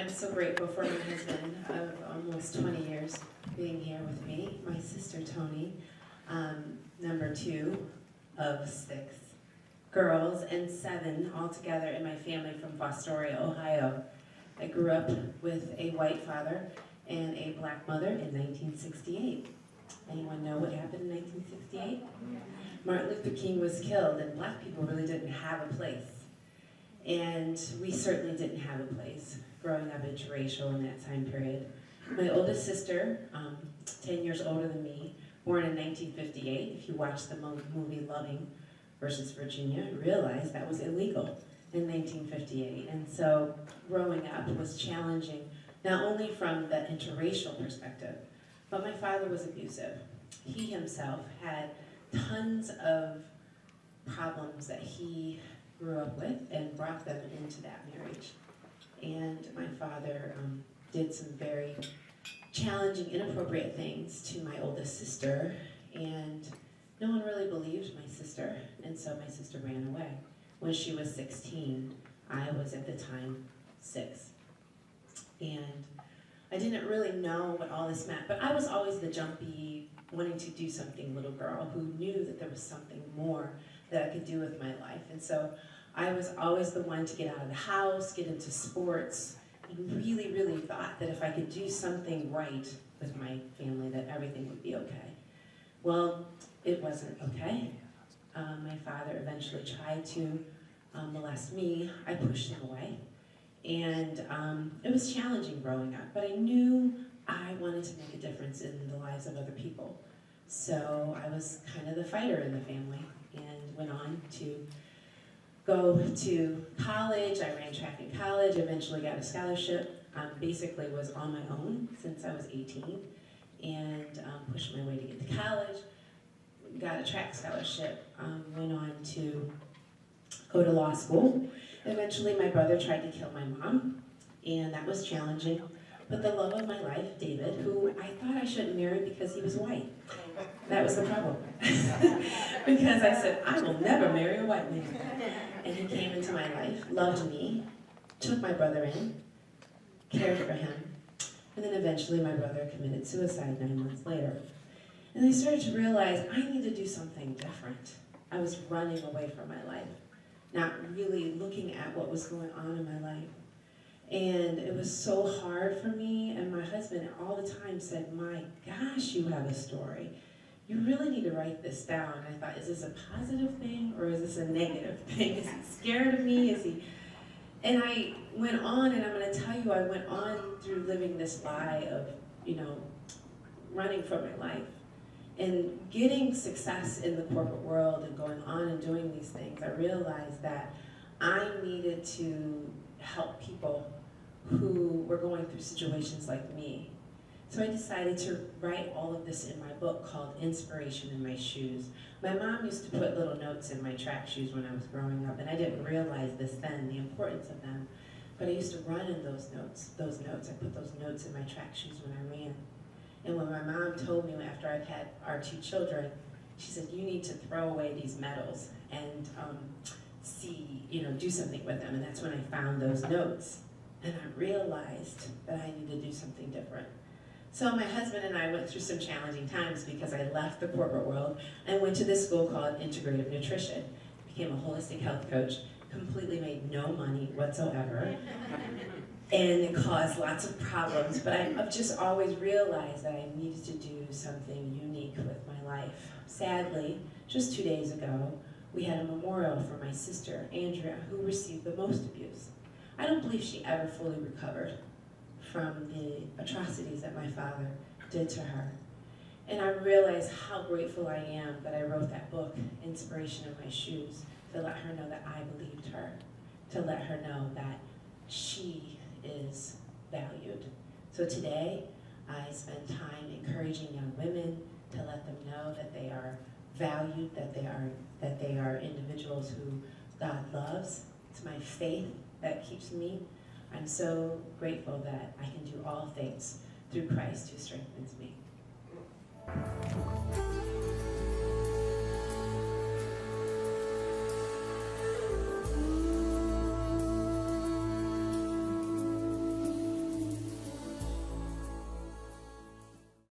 I'm so grateful for my husband of almost 20 years being here with me. My sister Tony, number 2 of 6 girls and 7 altogether in my family from Fostoria, Ohio. I grew up with a white father and a black mother in 1968. Anyone know what happened in 1968? Martin Luther King was killed, and black people really didn't have a place. And we certainly didn't have a place growing up interracial in that time period. My oldest sister, 10 years older than me, born in 1958, if you watch the movie Loving versus Virginia, you realize that was illegal in 1958. And so growing up was challenging, not only from the interracial perspective, but my father was abusive. He himself had tons of problems that he grew up with and brought them into that marriage. And my father did some very challenging, inappropriate things to my oldest sister, and no one really believed my sister, and so my sister ran away. When she was 16, I was at the time 6. And I didn't really know what all this meant, but I was always the jumpy, wanting to do something little girl who knew that there was something more that I could do with my life. And so I was always the one to get out of the house, get into sports, and really, really thought that if I could do something right with my family, that everything would be okay. Well, it wasn't okay. My father eventually tried to molest me. I pushed him away. And it was challenging growing up, but I knew I wanted to make a difference in the lives of other people. So I was kind of the fighter in the family and went on to go to college. I ran track in college, eventually got a scholarship, basically was on my own since I was 18, and pushed my way to get to college, got a track scholarship, went on to go to law school. Eventually my brother tried to kill my mom, and that was challenging. But the love of my life, David, who I thought I shouldn't marry because he was white. That was the problem. Because I said, I will never marry a white man. And he came into my life, loved me, took my brother in, cared for him, and then eventually my brother committed suicide 9 months later. And I started to realize I need to do something different. I was running away from my life, not really looking at what was going on in my life. And it was so hard for me, and my husband all the time said, my gosh, you have a story. You really need to write this down. And I thought, is this a positive thing or is this a negative thing? Is he scared of me? Is he? And I went on, and I'm going to tell you, I went on through living this lie of, running from my life. And getting success in the corporate world and going on and doing these things, I realized that I needed to help people who were going through situations like me. So I decided to write all of this in my book called Inspiration in My Shoes. My mom used to put little notes in my track shoes when I was growing up, and I didn't realize this then, the importance of them. But I used to run in those notes. I put those notes in my track shoes when I ran. And when my mom told me after I'd had our 2 children, she said, you need to throw away these medals and do something with them. And that's when I found those notes. And I realized that I needed to do something different. So my husband and I went through some challenging times because I left the corporate world and went to this school called Integrative Nutrition. Became a holistic health coach, completely made no money whatsoever. And it caused lots of problems, but I've just always realized that I needed to do something unique with my life. Sadly, just 2 days ago, we had a memorial for my sister, Andrea, who received the most abuse. I don't believe she ever fully recovered from the atrocities that my father did to her. And I realized how grateful I am that I wrote that book, Inspiration in My Shoes, to let her know that I believed her, to let her know that she is valued. So today, I spend time encouraging young women to let them know that they are valued, that they are individuals who God loves. It's my faith that keeps me. I'm so grateful that I can do all things through Christ who strengthens me.